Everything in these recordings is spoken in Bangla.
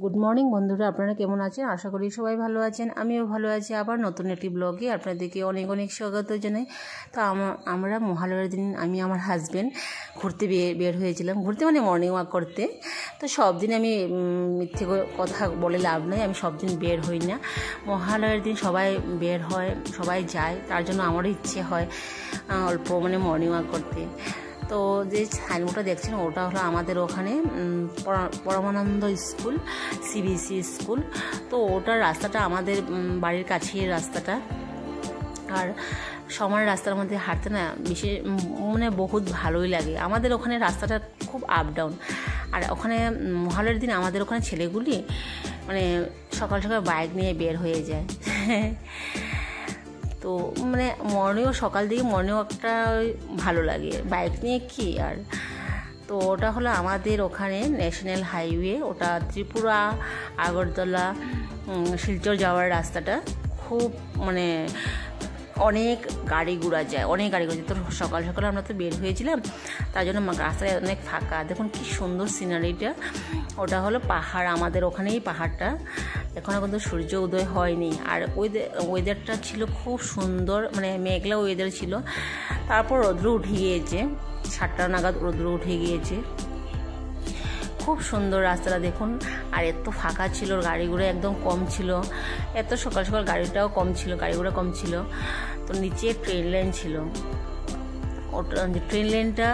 গুড মর্নিং বন্ধুরা, আপনারা কেমন আছেন? আশা করি সবাই ভালো আছেন। আমিও ভালো আছি। আবার নতুন একটি ব্লগে আপনাদেরকে অনেক অনেক স্বাগত জানাই। তো আমরা মহালয়ার দিন আমি আমার হাজব্যান্ড ঘুরতে বের হয়েছিলাম। ঘুরতে মানে মর্নিং ওয়াক করতে। তো সব দিন আমি মিথ্যে কথা বলে লাভ নেই, আমি সব দিন বের হই না। মহালয়ার দিন সবাই বের হয়, সবাই যায়, তার জন্য আমারও ইচ্ছে হয় অল্প মানে মর্নিং ওয়াক করতে। তো যে সাইনবোর্ডটা দেখছেন ওটা হলো আমাদের ওখানে পরমানন্দ স্কুল, সিবিএসই স্কুল। তো ওটার রাস্তাটা আমাদের বাড়ির কাছেই রাস্তাটা। আর সময় রাস্তার মধ্যে হাঁটতে না বিশেষ মানে বহুত ভালোই লাগে। আমাদের ওখানে রাস্তাটা খুব আপ ডাউন। আর ওখানে মহালয়ার দিন আমাদের ওখানে ছেলেগুলি মানে সকাল সকাল বাইক নিয়ে বের হয়ে যায়। তো মানে সকাল দিকে মর্নিং ওয়াকটা ভালো লাগে, বাইক নিয়ে কি আর। তো ওটা হলো আমাদের ওখানে ন্যাশনাল হাইওয়ে, ওটা ত্রিপুরা আগরতলা শিলচর যাওয়ার রাস্তাটা। খুব মানে অনেক গাড়ি ঘোড়া যায়, তো সকাল সকাল আমরা তো বের হয়েছিলাম, তার জন্য রাস্তায় অনেক ফাঁকা। দেখুন কি সুন্দর সিনারিটা। ওটা হলো পাহাড়, আমাদের ওখানেই পাহাড়টা। এখনও কিন্তু সূর্য উদয় হয়নি। আর ওয়েদারটা ছিল খুব সুন্দর, মানে মেঘলা ওয়েদার ছিল। তারপর রৌদ্র উঠে গিয়েছে, 7টা নাগাদ রৌদ্র উঠে গিয়েছে। খুব সুন্দর রাস্তাটা দেখুন। আর এত ফাঁকা ছিল, গাড়িগুলো একদম কম ছিল। এত সকাল সকাল গাড়িটাও কম ছিল, গাড়িগুলো কম ছিল। তো নিচে ট্রেন লাইন ছিল, ওটা ট্রেন লাইনটা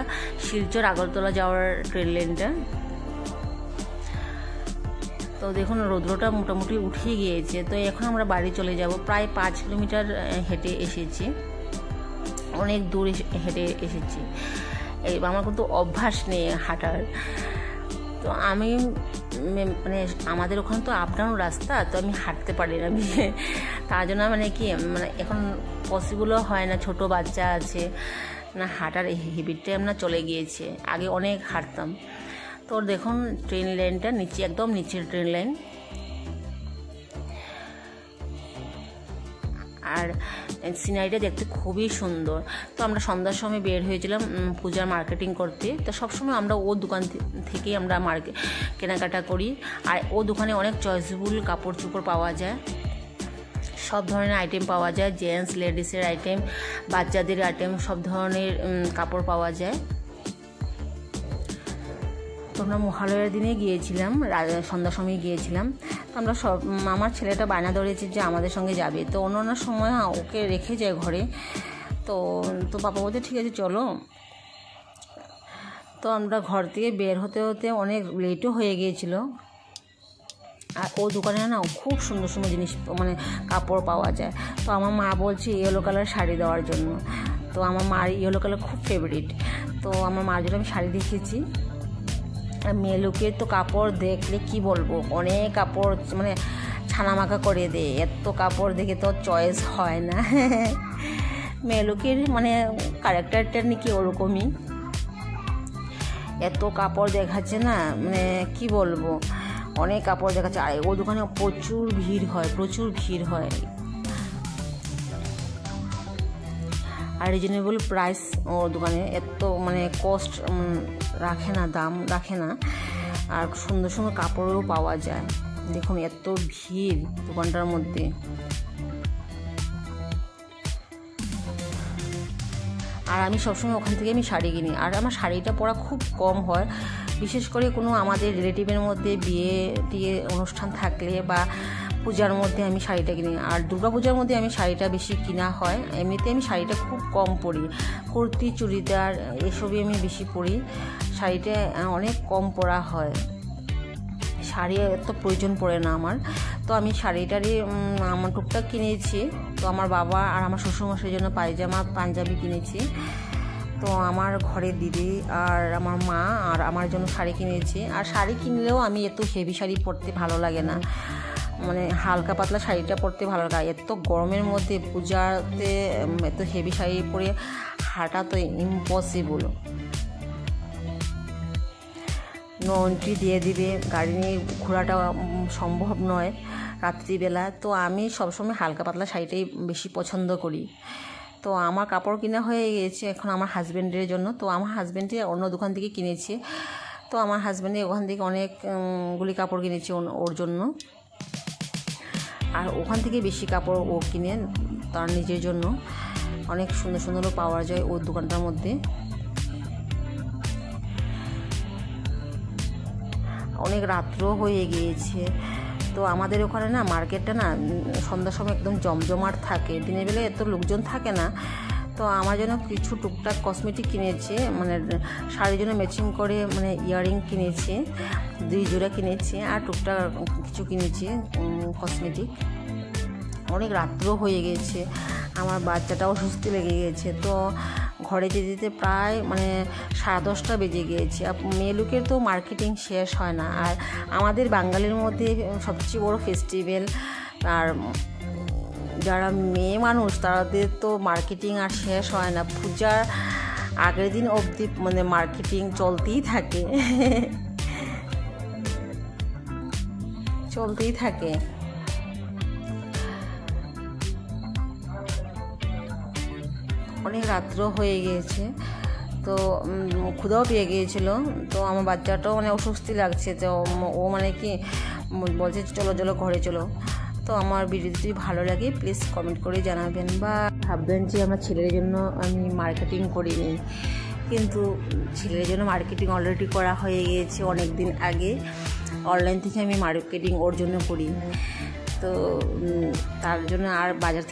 শিলচর আগরতলা যাওয়ার ট্রেন লাইনটা। তো দেখুন রৌদ্রটা মোটামুটি উঠে গিয়েছে। তো এখন আমরা বাড়ি চলে যাব। প্রায় 5 কিলোমিটার হেঁটে এসেছি, অনেক দূর হেঁটে এসেছি। আমার কিন্তু অভ্যাস নেই হাঁটার। তো আমি মানে আমাদের ওখানে তো আপ ডাউন রাস্তা, তো আমি হাঁটতে পারি না। তার জন্য মানে কি মানে এখন পসিবলও হয় না, ছোট বাচ্চা আছে না, হাঁটার হ্যাবিটটাই আমরা চলে গিয়েছে। আগে অনেক হাঁটতাম। তো দেখুন ট্রেন লাইনটা নিচে, একদম নিচের ট্রেন লাইন। আর সিনারিটা দেখতে খুবই সুন্দর। তো আমরা সন্ধ্যার সময় বের হয়েছিলাম পূজার মার্কেটিং করতে। তো সবসময় আমরা ও দোকান থেকেই আমরা কেনাকাটা করি। আর ও দোকানে অনেক চয়েসেবল কাপড় চোপড় পাওয়া যায়, সব ধরনের আইটেম পাওয়া যায়, জেন্টস লেডিসের আইটেম, বাচ্চাদের আইটেম, সব ধরনের কাপড় পাওয়া যায়। তো আমরা মহালয়ার দিনে গিয়েছিলাম, সন্ধ্যার সময় গিয়েছিলাম। তো আমরা আমার ছেলেটা বায়না ধরেছে যে আমাদের সঙ্গে যাবে। তো অন্য সময় ওকে রেখে যায় ঘরে। তো বাবা বলতে ঠিক আছে চলো। তো আমরা ঘর থেকে বের হতে হতে অনেক লেটও হয়ে গিয়েছিল। আর ও দোকানে না খুব সুন্দর সুন্দর জিনিস মানে কাপড় পাওয়া যায়। তো আমার মা বলছে ইয়েলো কালার শাড়ি দেওয়ার জন্য। তো আমার মার ইয়েলো কালার খুব ফেভারিট। তো আমার মার জন্য আমি শাড়ি দেখিয়েছি। আর মেয়ে লোকের তো কাপড় দেখলে কি বলবো, অনেক কাপড় মানে ছানামাখা করে দেয়। এত কাপড় দেখে তো চয়েস হয় না। মেয়ে লোকের মানে ক্যারেক্টারটা নাকি ওরকমই, এত কাপড় দেখাচ্ছে না, মানে কি বলবো, অনেক কাপড় দেখাচ্ছে। আর ও দোকানে প্রচুর ভিড় হয়। আর রিজনেবল প্রাইস ওর দোকানে, এত মানে কস্ট রাখে না, দাম রাখে না। আর সুন্দর সুন্দর কাপড়ও পাওয়া যায়। দেখুন এত ভিড় দোকানটার মধ্যে। আর আমি সবসময় ওখান থেকে আমি শাড়ি কিনি। আর আমার শাড়িটা পরা খুব কম হয়, বিশেষ করে কোনো আমাদের রিলেটিভের মধ্যে বিয়ে টিয়ে অনুষ্ঠান থাকলে বা পূজার মধ্যে আমি শাড়িটা কিনি। আর দুর্গাপূজার মধ্যে আমি শাড়িটা বেশি কিনা হয়। এমনিতে আমি শাড়িটা খুব কম পরি, কুর্তি চুড়িদার এসবই আমি বেশি পরি। শাড়িটা অনেক কম পরা হয়, শাড়ি এত প্রয়োজন পড়ে না আমার। তো আমি শাড়িটারই আমার টুকটাক কিনেছি। তো আমার বাবা আর আমার শ্বশুরমশাইয়ের জন্য পায়জামা পাঞ্জাবি কিনেছি। তো আমার ঘরের দিদি আর আমার মা আর আমার জন্য শাড়ি কিনেছি। আর শাড়ি কিনলেও আমি এত হেভি শাড়ি পরতে ভালো লাগে না, মানে হালকা পাতলা শাড়িটা পরতে ভালো লাগে। এত গরমের মধ্যে পূজাতে এত হেভি শাড়ি পরে হাঁটা তো ইম্পসিবল। নো এন্ট্রি দিয়ে দিবে, গাড়ি নিয়ে ঘোরাটা সম্ভব নয় রাত্রিবেলা। তো আমি সবসময় হালকা পাতলা শাড়িটাই বেশি পছন্দ করি। তো আমার কাপড় কিনা হয়ে গেছে এখন আমার হাজব্যান্ডের জন্য। তো আমার হাজব্যান্ডে অন্য দোকান থেকে কিনেছে। তো তো আমার হাজব্যান্ডে ওখান থেকে অনেকগুলি কাপড় কিনেছে ওর জন্য, আর ওখান থেকে বেশি কাপড় ও কিনে তার নিজের জন্য। অনেক সুন্দর সুন্দরও পাওয়া যায় ওর দোকানটার মধ্যে। অনেক রাত্রও হয়ে গিয়েছে, তো আমাদের ওখানে না মার্কেটটা না সন্ধ্যার সময় একদম জমজমাট থাকে, দিনের বেলায় এত লোকজন থাকে না। তো আমার জন্য কিছু টুকটাক কসমেটিক কিনেছে, মানে শাড়ির জন্য ম্যাচিং করে মানে ইয়াররিং কিনেছি, 2 জোড়া কিনেছি, আর টুকটাক কিছু কিনেছি কসমেটিক। অনেক রাত্র হয়ে গেছে, আমার বাচ্চাটাও অসুস্থ লেগে গেছে, তো ঘরে যেতে যেতে প্রায় মানে 10:30 বেজে গিয়েছে। মেয়ে লোকের তো মার্কেটিং শেষ হয় না, আর আমাদের বাঙালির মধ্যে সবচেয়ে বড় ফেস্টিভ্যাল, আর যারা মেয়ে মানুষ তাদের তো মার্কেটিং আর শেষ হয় না। পূজার আগের দিন অবধি মানে মার্কেটিং চলতেই থাকে চলতেই থাকে। অনেক রাত্র হয়ে গিয়েছে, তো ক্ষুধাও পেয়ে গিয়েছিল। তো আমার বাচ্চাটাও মানে অস্বস্তি লাগছে, তো ও মানে কি বলছে চলো চলো ঘরে চলো। তো আমার ভিডিওটি যদি ভালো লাগে প্লিজ কমেন্ট করে জানাবেন, বা ভাববেন যে আমার ছেলের জন্য আমি মার্কেটিং করিনি, কিন্তু ছেলের জন্য মার্কেটিং অলরেডি করা হয়ে গিয়েছে অনেক দিন আগে। অনলাইন থেকে আমি মার্কেটিং ওর জন্য করি, তো তার জন্য আর বাজার